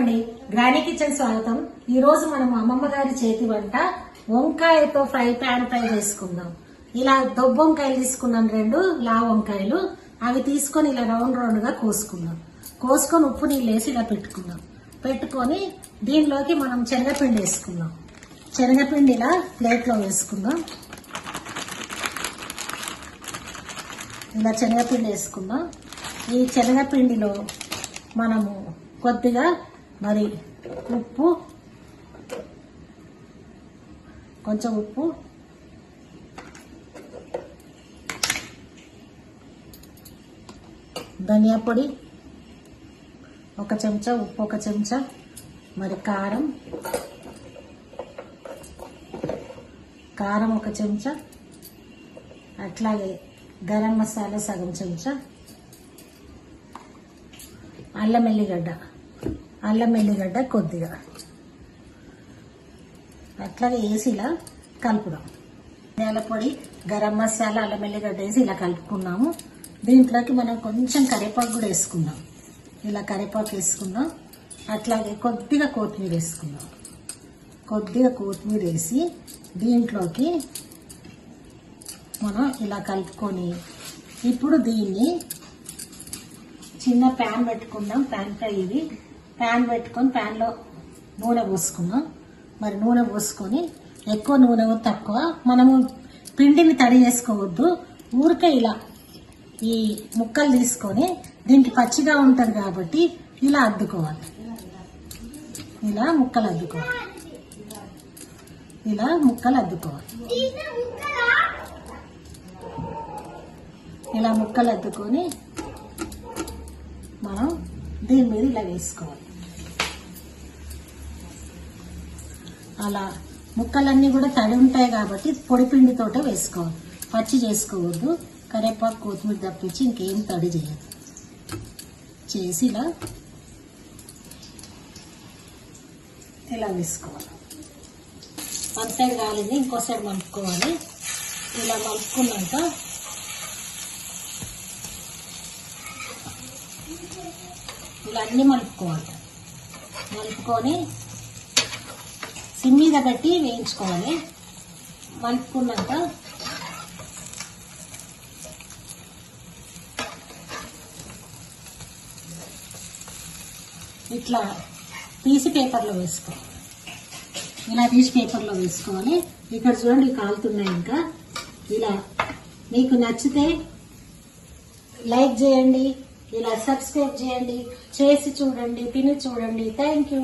అండి, granny kitchen స్వాగతం. ఈ రోజు మనం అమ్మమ్మ గారి చేతి వంట వంకాయతో ప్యాన్ ఫ్రై చేసుకుందాం. ఇలా దొబ్బ వంకాయలు తీసుకున్నాం, 2 లావు వంకాయలు. అవి తీసుకొని ఇలా రౌండ్ రౌండ్ గా కోసుకొని ఉప్పు నీళ్ళు వేసి ఇలా పెట్టుకొని దీనిలోకి మనం శనగపిండి వేసుకుందాం. శనగపిండి ఇలా ప్లేట్ లో వేసుకుందాం. ఇలా శనగపిండి వేసుకుందాం. ఈ శనగపిండిలో మనము కొద్దిగా మరి ఉప్పు, కొంచెం ఉప్పు, ధనియా పొడి 1 చెంచా, ఉప్పు 1 చెంచా, మరి కారం 1 చెంచా, అట్లాగే గరం మసాలా సగం చెంచా, అల్లం ఎల్లిగడ్డ కొద్దిగా, అట్లాగే వేసి ఇలా కలుపుదాం. ధనియాల పొడి, గరం మసాలా, అల్లం ఎల్లిగడ్డ వేసి ఇలా కలుపుకున్నాము. దీంట్లోకి మనం కొంచెం కరివేపాకు కూడా వేసుకుందాం. ఇలా కరివేపాకు వేసుకుందాం. అట్లాగే కొద్దిగా కొత్తిమీర వేసుకుందాం. కొద్దిగా కొత్తిమీర వేసి దీంట్లోకి మనం ఇలా కలుపుకొని ఇప్పుడు దీన్ని చిన్న ప్యాన్ పెట్టుకుందాం. ప్యాన్ ఫ్రై ఇది. ప్యాన్ పెట్టుకొని ప్యాన్లో నూనె పోసుకుందాం. మరి నూనె పోసుకొని ఎక్కువ నూనె తక్కువ, మనము పిండిని తడి చేసుకోవద్దు. ఊరికే ఇలా ఈ ముక్కలు తీసుకొని దీనికి పచ్చిగా ఉంటుంది కాబట్టి ఇలా అద్దుకోవాలి. ఇలా ముక్కలు అద్దుకోవాలి. ఇలా ముక్కలు అద్దుకొని మనం దీని మీద ఇలా వేసుకోవాలి. అలా ముక్కలన్నీ కూడా తడి ఉంటాయి కాబట్టి పొడి పిండితోటే వేసుకోవాలి. పచ్చి చేసుకోవద్దు. కరివేపాకు, కొత్తిమీర తప్పించి ఇంకేం తడి చేయదు. చేసి ఇలా వేసుకోవాలి. వన్ సైడ్ కాలింది, ఇంకో సైడ్ మలుపుకోవాలి. ఇలా మలుపుకున్నాక ఇలా అన్నీ మలుపుకొని సిమ్ మీద పెట్టి వేయించుకోవాలి. మలుపుకున్నాక ఇట్లా తీసి పేపర్లో వేసుకోవాలి. ఇలా తీసి పేపర్లో వేసుకోవాలి. ఇక్కడ చూడండి కాలుతున్నాయి. ఇంకా ఇలా మీకు నచ్చితే లైక్ చేయండి, ఇలా సబ్స్క్రైబ్ చేయండి, చేసి చూడండి, తిని చూడండి. Thank you.